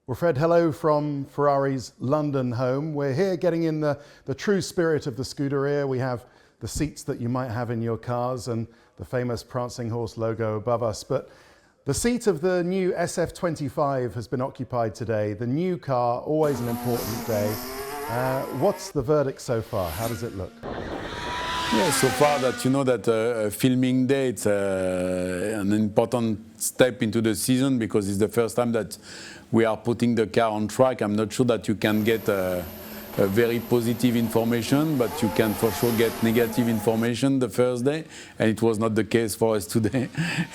Well, Fred, hello from Ferrari's London home. We're here getting in the true spirit of the Scuderia. We have the seats that you might have in your cars and the famous prancing horse logo above us. But the seat of the new SF25 has been occupied today. The new car, always an important day. What's the verdict so far? How does it look? Yeah, so far that you know that filming day, it's an important step into the season because it's the first time that we are putting the car on track. I'm not sure that you can get a very positive information, but you can for sure get negative information the first day, and it was not the case for us today,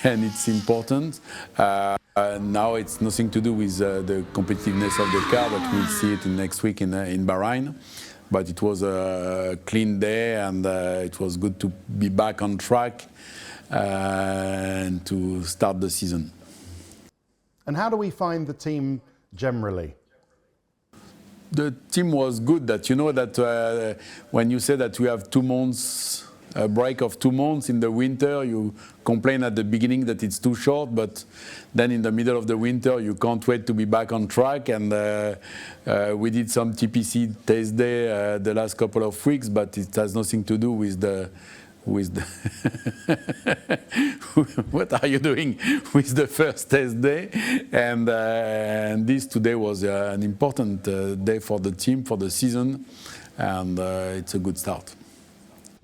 and it's important. Now it's nothing to do with the competitiveness of the car, but we'll see it next week in Bahrain. But it was a clean day, and it was good to be back on track and to start the season. And how do we find the team generally? The team was good. That you know that when you say that we have 2 months, a break of 2 months in the winter, you complain at the beginning that it's too short, but then in the middle of the winter you can't wait to be back on track. And we did some TPC test day the last couple of weeks, but it has nothing to do with the what are you doing with the first test day? And this today was an important day for the team, for the season, and it's a good start.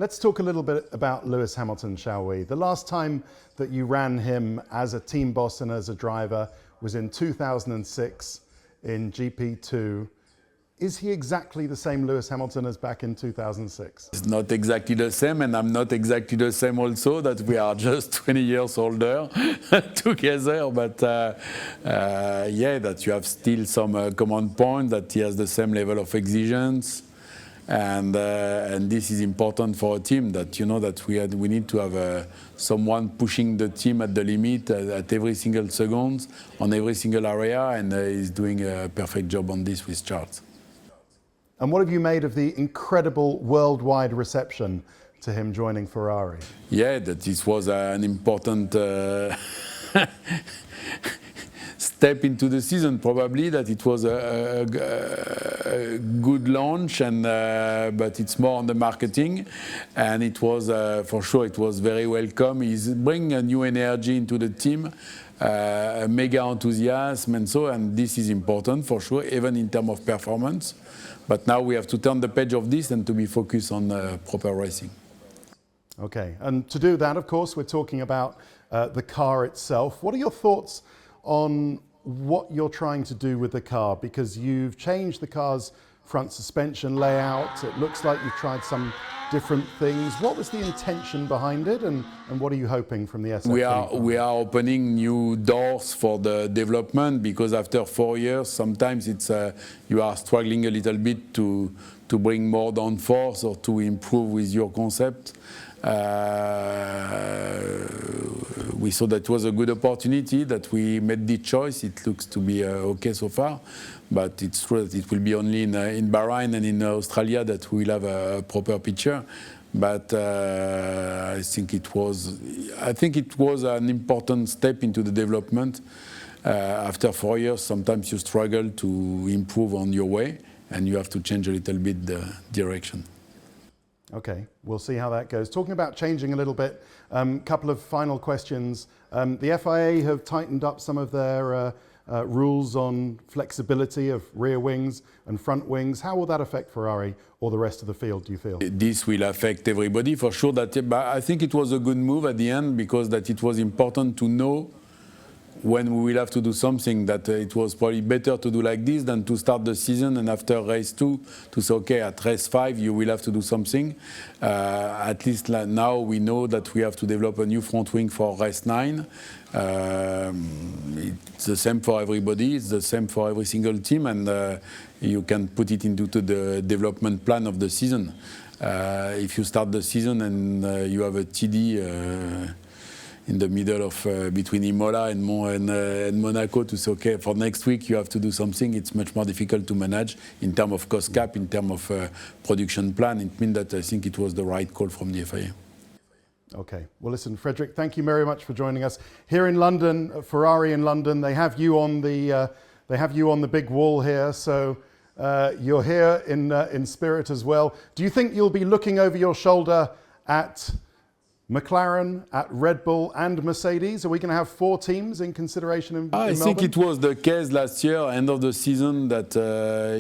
Let's talk a little bit about Lewis Hamilton, shall we? The last time that you ran him as a team boss and as a driver was in 2006 in GP2. Is he exactly the same Lewis Hamilton as back in 2006? It's not exactly the same, and I'm not exactly the same also, that we are just 20 years older together, but yeah, that you have still some common point, that he has the same level of exigence, and this is important for a team, that you know that we need to have someone pushing the team at the limit at every single second, on every single area, and he's doing a perfect job on this with Charles. And what have you made of the incredible worldwide reception to him joining Ferrari? Yeah, that this was an important step into the season, probably, that it was a good launch, and but it's more on the marketing, and it was for sure it was very welcome. He's bringing a new energy into the team, a mega enthusiasm, and this is important for sure, even in terms of performance. But now we have to turn the page of this and to be focused on proper racing. Okay, and to do that, of course, we're talking about the car itself. What are your thoughts on what you're trying to do with the car? Because you've changed the car's front suspension layout. It looks like you've tried some different things. What was the intention behind it, and what are you hoping from the SF25? We are opening new doors for the development, because after 4 years, sometimes it's you are struggling a little bit to bring more downforce or to improve with your concept. We saw that it was a good opportunity, that we made the choice. It looks to be okay so far, but it's true that it will be only in Bahrain and in Australia that we will have a proper picture. But I think it was an important step into the development. After 4 years, sometimes you struggle to improve on your way, and you have to change a little bit the direction. Okay, we'll see how that goes. Talking about changing a little bit, couple of final questions. The FIA have tightened up some of their rules on flexibility of rear wings and front wings. How will that affect Ferrari or the rest of the field, do you feel? This will affect everybody for sure. But I think it was a good move at the end, because that it was important to know when we will have to do something, that it was probably better to do like this than to start the season and after race 2 to say, okay, at race 5 you will have to do something. At least now we know that we have to develop a new front wing for race 9. It's the same for everybody, it's the same for every single team, and you can put it into the development plan of the season. If you start the season and you have a TD in the middle of between Imola and Monaco, to say, okay, for next week you have to do something, it's much more difficult to manage in terms of cost cap, in terms of production plan. It means that I think it was the right call from the FIA. Okay, well listen, Frederic, thank you very much for joining us. Here in London, Ferrari in London, they have you on the They have you on the big wall here, so you're here in spirit as well. Do you think you'll be looking over your shoulder at McLaren, at Red Bull and Mercedes? Are we going to have 4 teams in consideration in I Melbourne? think it was the case last year, end of the season, that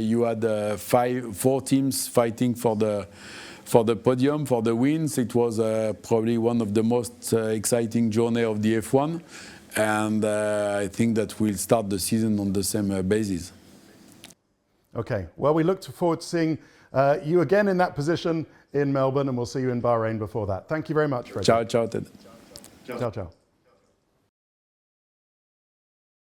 you had 4 teams fighting for the podium, for the wins. It was probably one of the most exciting journey of the F1, and I think that we'll start the season on the same basis. Okay, well, we look forward to seeing you again in that position in Melbourne, and we'll see you in Bahrain before that. Thank you very much, Fred. Ciao, ciao, Ted. Ciao, ciao.